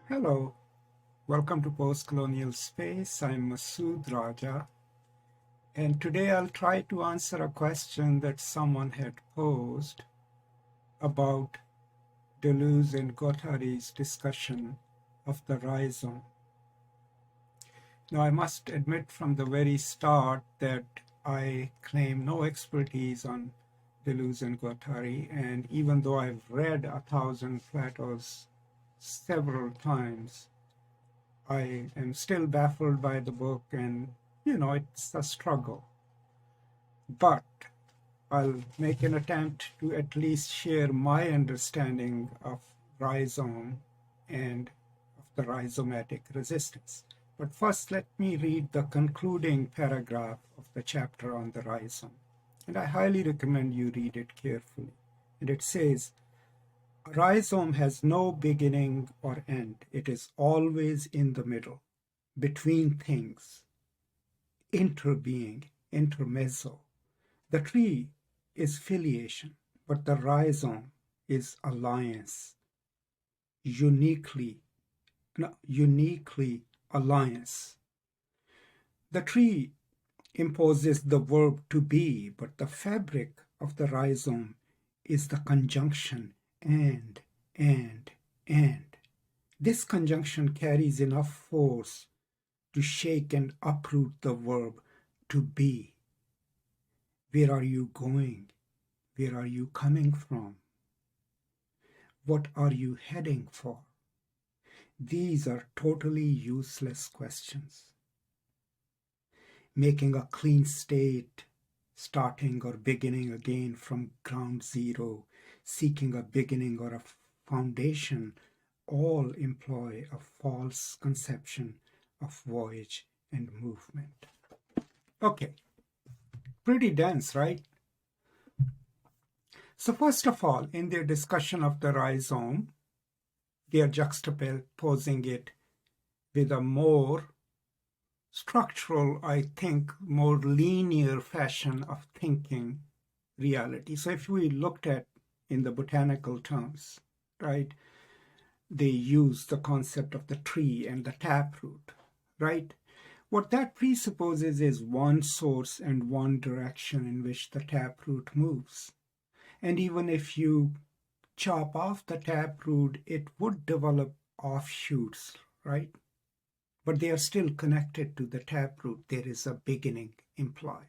Hello, welcome to Postcolonial Space. I'm Masood Raja, and today I'll try to answer a question that someone had posed about Deleuze and Guattari's discussion of the rhizome. Now, I must admit from the very start that I claim no expertise on Deleuze and Guattari, and even though I've read 1,000 Plato's several times, I am still baffled by the book, and it's a struggle. But I'll make an attempt to at least share my understanding of rhizome and of the rhizomatic resistance. But first, let me read the concluding paragraph of the chapter on the rhizome. And I highly recommend you read it carefully. And it says, a rhizome has no beginning or end. It is always in the middle, between things, interbeing, intermezzo. The tree is filiation, but the rhizome is alliance, uniquely alliance. The tree imposes the verb to be, but the fabric of the rhizome is the conjunction and. This conjunction carries enough force to shake and uproot the verb to be. Where are you going? Where are you coming from? What are you heading for? These are totally useless questions. Making a clean state, starting or beginning again from ground zero, seeking a beginning or a foundation, all employ a false conception of voyage and movement. Okay, pretty dense, right? So first of all, in their discussion of the rhizome, they are juxtaposing it with a more structural, I think, more linear fashion of thinking reality. So if we looked at in the botanical terms, right, they use the concept of the tree and the taproot, right? What that presupposes is one source and one direction in which the taproot moves. And even if you chop off the taproot, it would develop offshoots, right? But they are still connected to the taproot. There is a beginning implied.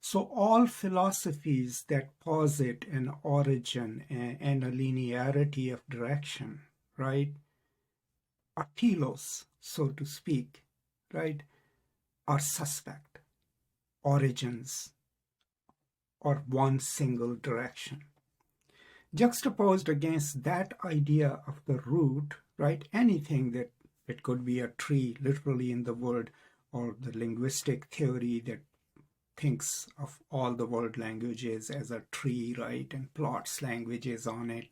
So all philosophies that posit an origin and a linearity of direction, right, are telos, so to speak, right, are suspect. Origins or one single direction. Juxtaposed against that idea of the root, right, anything that it could be a tree, literally in the word, or the linguistic theory that thinks of all the world languages as a tree, right, and plots languages on it.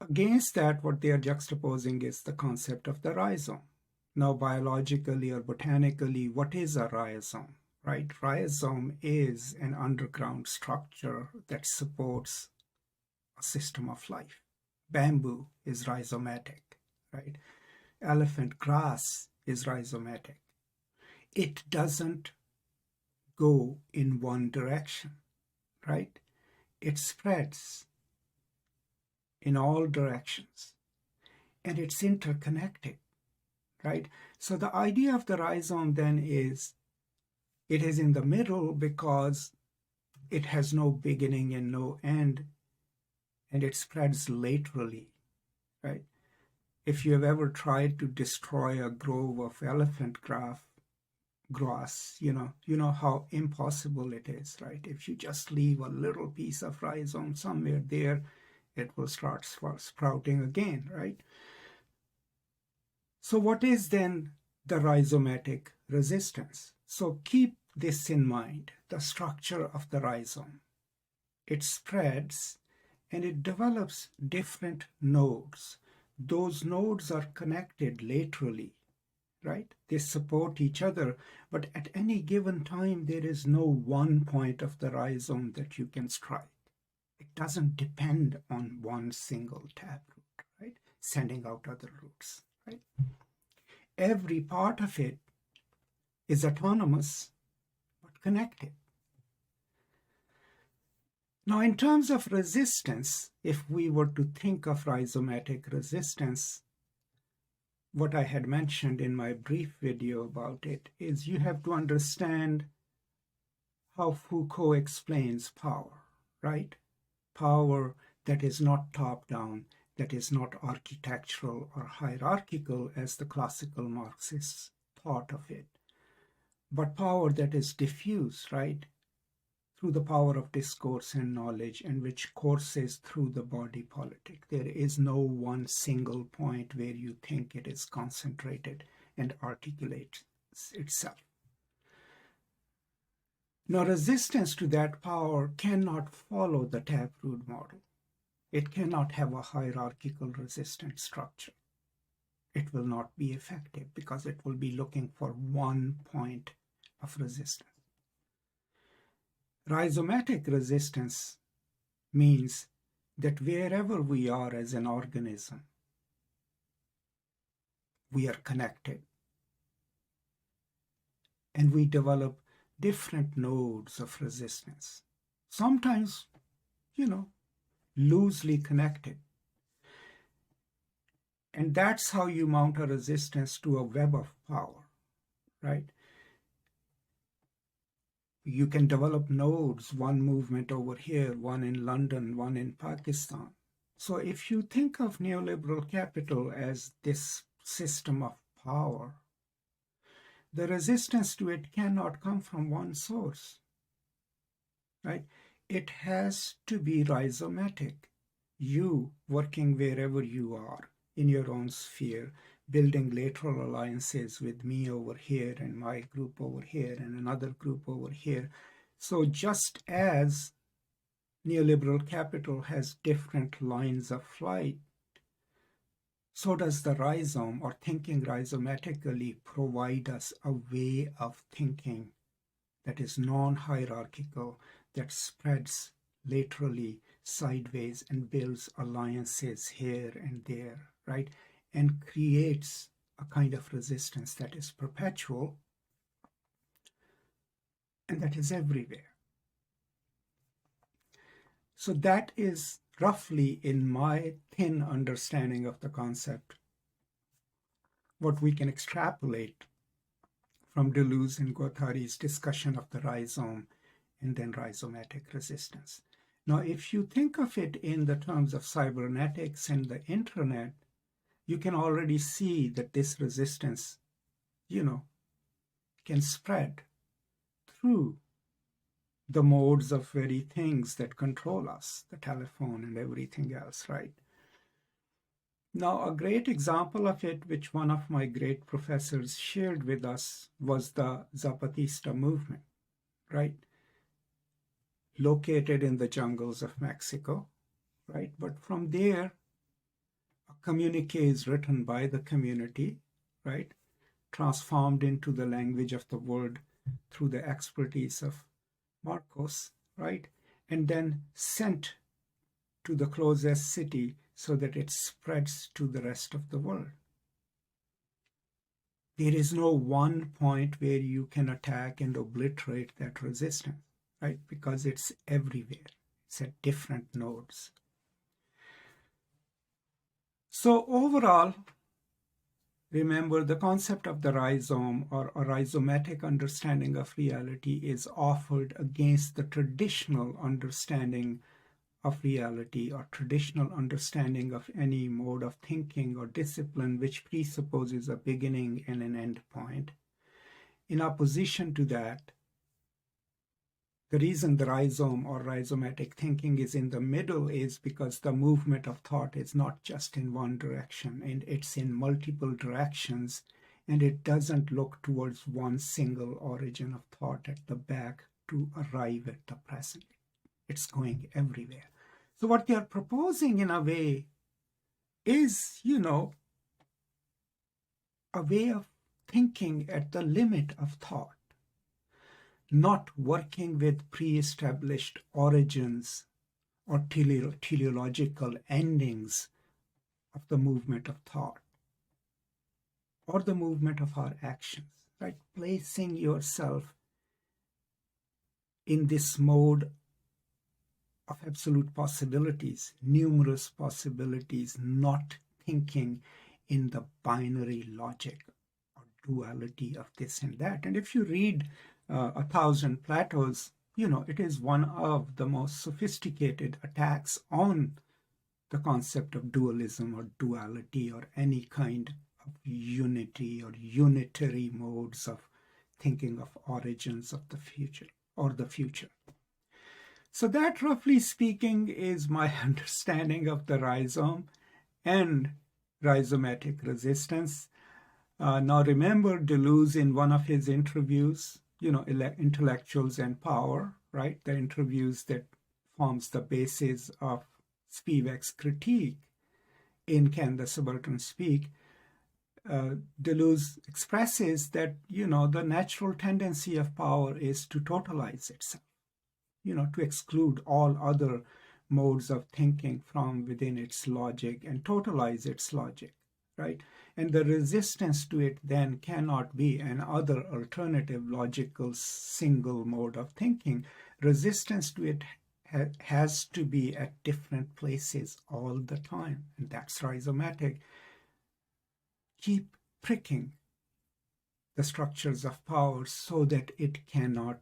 Against that, what they are juxtaposing is the concept of the rhizome. Now, biologically or botanically, what is a rhizome, right? Rhizome is an underground structure that supports a system of life. Bamboo is rhizomatic, right? Elephant grass is rhizomatic. It doesn't go in one direction, right? It spreads in all directions, and it's interconnected, right? So the idea of the rhizome then is it is in the middle because it has no beginning and no end, and it spreads laterally, right? If you have ever tried to destroy a grove of elephant grass, you know how impossible it is, right? If you just leave a little piece of rhizome somewhere there, it will start sprouting again, right? So what is then the rhizomatic resistance? So keep this in mind, the structure of the rhizome. It spreads and it develops different nodes. Those nodes are connected laterally, right? They support each other, but at any given time, there is no one point of the rhizome that you can strike. It doesn't depend on one single taproot, right? sending out other roots, right? Every part of it is autonomous but connected. Now, in terms of resistance, if we were to think of rhizomatic resistance, what I had mentioned in my brief video about it is you have to understand how Foucault explains power, right? Power that is not top-down, that is not architectural or hierarchical as the classical Marxists thought of it, but power that is diffuse, right? Through the power of discourse and knowledge, and which courses through the body politic. There is no one single point where you think it is concentrated and articulates itself. Now, resistance to that power cannot follow the taproot model. It cannot have a hierarchical resistance structure. It will not be effective because it will be looking for one point of resistance. Rhizomatic resistance means that wherever we are as an organism, we are connected. And we develop different nodes of resistance. Sometimes, loosely connected. And that's how you mount a resistance to a web of power, right? You can develop nodes, one movement over here, one in London, one in Pakistan. So if you think of neoliberal capital as this system of power, the resistance to it cannot come from one source, right? It has to be rhizomatic. You working wherever you are in your own sphere, building lateral alliances with me over here and my group over here and another group over here. So just as neoliberal capital has different lines of flight, so does the rhizome, or thinking rhizomatically, provide us a way of thinking that is non-hierarchical, that spreads laterally, sideways, and builds alliances here and there, right? And creates a kind of resistance that is perpetual and that is everywhere. So that is roughly, in my thin understanding of the concept, what we can extrapolate from Deleuze and Guattari's discussion of the rhizome and then rhizomatic resistance. Now, if you think of it in the terms of cybernetics and the internet, you can already see that this resistance, can spread through the modes of very things that control us, the telephone and everything else, right? Now, a great example of it, which one of my great professors shared with us, was the Zapatista movement, right? Located in the jungles of Mexico, right? But from there, a communique is written by the community, right? Transformed into the language of the world through the expertise of Marcos, right? And then sent to the closest city so that it spreads to the rest of the world. There is no one point where you can attack and obliterate that resistance, right? Because it's everywhere. It's at different nodes. So overall, remember, the concept of the rhizome, or a rhizomatic understanding of reality, is offered against the traditional understanding of reality, or traditional understanding of any mode of thinking or discipline which presupposes a beginning and an end point. In opposition to that, the reason the rhizome or rhizomatic thinking is in the middle is because the movement of thought is not just in one direction, and it's in multiple directions, and it doesn't look towards one single origin of thought at the back to arrive at the present. It's going everywhere. So what they are proposing, in a way, is, a way of thinking at the limit of thought, not working with pre-established origins or teleological endings of the movement of thought or the movement of our actions, right? Placing yourself in this mode of absolute possibilities, numerous possibilities, not thinking in the binary logic or duality of this and that. And if you read 1,000 Platos, it is one of the most sophisticated attacks on the concept of dualism or duality or any kind of unity or unitary modes of thinking of origins of the future or the future. So that, roughly speaking, is my understanding of the rhizome and rhizomatic resistance. Now remember Deleuze in one of his interviews, intellectuals and power, right? The interviews that forms the basis of Spivak's critique in Can the Subaltern Speak? Deleuze expresses that, the natural tendency of power is to totalize itself, to exclude all other modes of thinking from within its logic and totalize its logic, right? And the resistance to it then cannot be an other alternative logical single mode of thinking. Resistance to it has to be at different places all the time, and that's rhizomatic. Keep pricking the structures of power so that it cannot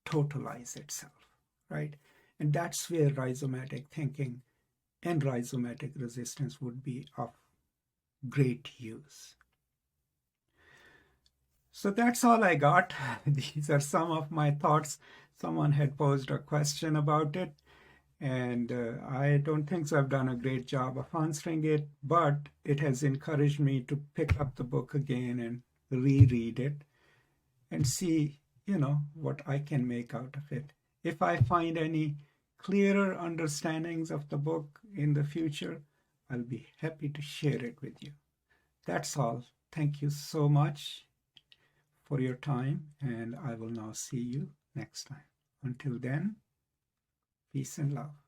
totalize itself, right? And that's where rhizomatic thinking and rhizomatic resistance would be of great use. So that's all I got. These are some of my thoughts. Someone had posed a question about it, and I don't think so I've done a great job of answering it, but it has encouraged me to pick up the book again and reread it and see, what I can make out of it. If I find any clearer understandings of the book in the future, I'll be happy to share it with you. That's all. Thank you so much for your time, and I will now see you next time. Until then, peace and love.